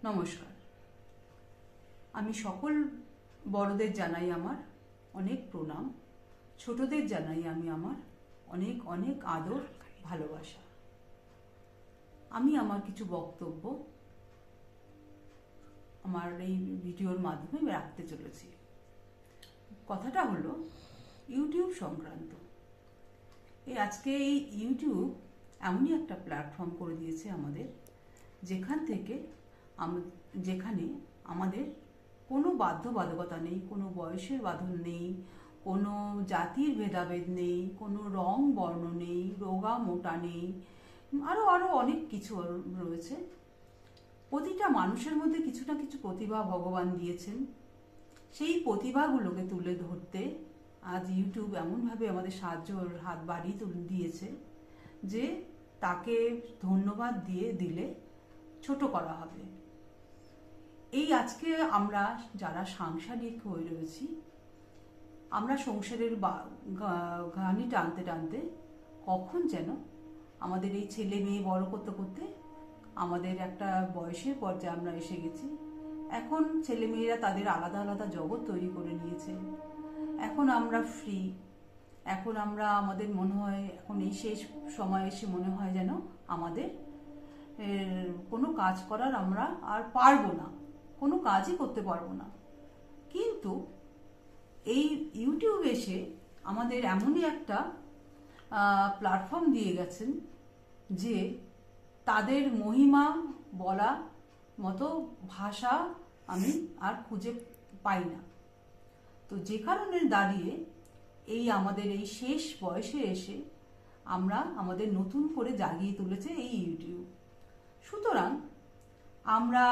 নমস্কার। আমি সকল বড়দের জানাই আমার অনেক প্রণাম, ছোটদের জানাই আমি আমার অনেক অনেক আদর ভালোবাসা। আমি আমার কিছু বক্তব্য আমার এই ভিডিওর মাধ্যমে রাখতে চলেছি। কথাটা হলো ইউটিউব সংক্রান্ত। আজকে এই ইউটিউব এমনই একটা প্ল্যাটফর্ম করে দিয়েছে আমাদের, যেখানে আমাদের কোনো বাধ্যবাধকতা নেই, কোনো বয়সের বাঁধন নেই, কোনো জাতির ভেদাভেদ নেই, কোনো রং বর্ণ নেই, রোগা মোটা নেই, আরো অনেক কিছু রয়েছে। প্রতিটা মানুষের মধ্যে কিছু না কিছু প্রতিভা ভগবান দিয়েছেন। সেই প্রতিভাগুলোকে তুলে ধরতে আজ ইউটিউব এমনভাবে আমাদের হাত বাড়িয়ে দিয়েছে যে তাকে ধন্যবাদ দিলে ছোট করা হবে। আজকে আমরা যারা সাংসারিক হয়ে রয়েছি, আমরা সংসারের ঘানি টানতে টানতে কখন যেন আমাদের এই ছেলে মেয়ে বড় করতে করতে আমাদের একটা বয়সের পর্যায়ে আমরা এসে গেছি। এখন ছেলে মেয়েরা তাদের আলাদা আলাদা জগৎ তৈরি করে নিয়েছে। এখন আমরা ফ্রি। এখন আমাদের মনে হয়, এখন এই শেষ সময় এসে মনে হয় যেন আমাদের কোনো কাজ করার আমরা আর পারবো না, কোনো কাজই করতে পারবো না। কিন্তু এই ইউটিউব এসে আমাদের এমনই একটা প্ল্যাটফর্ম দিয়ে গেছেন যে তাদের মহিমা বলা মতো ভাষা আমি আর খুঁজে পাই না। তো যে কারণে দাঁড়িয়ে আমাদের এই শেষ বয়সে এসে আমাদের নতুন করে জাগিয়ে তুলেছে এই ইউটিউব। সুতরাং আমরা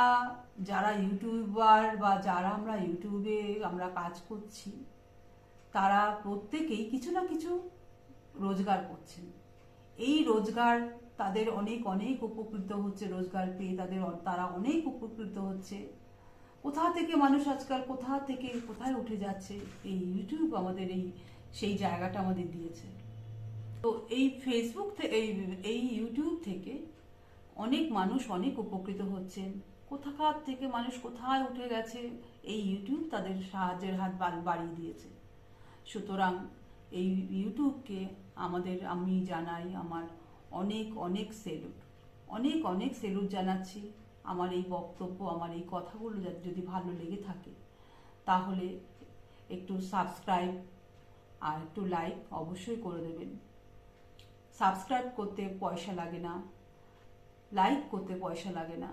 যারা ইউটিউবার বা যারা আমরা ইউটিউবে কাজ করছি, তারা প্রত্যেকেই কিছু না কিছু রোজগার করছেন। এই রোজগার তাদের অনেক অনেক উপকৃত হচ্ছে, রোজগার পেয়ে তারা অনেক উপকৃত হচ্ছে। কোথা থেকে মানুষ আজকাল কোথায় উঠে যাচ্ছে, এই ইউটিউব আমাদের সেই জায়গাটা আমাদের দিয়েছে। তো এই ফেসবুক থেকে এই ইউটিউব থেকে অনেক মানুষ অনেক উপকৃত হচ্ছেন। কোথাকার থেকে মানুষ কোথায় উঠে গেছে, এই ইউটিউব তাদের সাহায্যের হাত বাড়িয়ে দিয়েছে। সুতরাং এই ইউটিউবকে আমি জানাই আমার অনেক অনেক সেলুট, অনেক অনেক সেলুট জানাচ্ছি। আমার এই বক্তব্য, আমার এই কথাগুলো যদি ভালো লেগে থাকে তাহলে একটু সাবস্ক্রাইব আর একটু লাইক অবশ্যই করে দেবেন। সাবস্ক্রাইব করতে পয়সা লাগে না, লাইক করতে পয়সা লাগে না,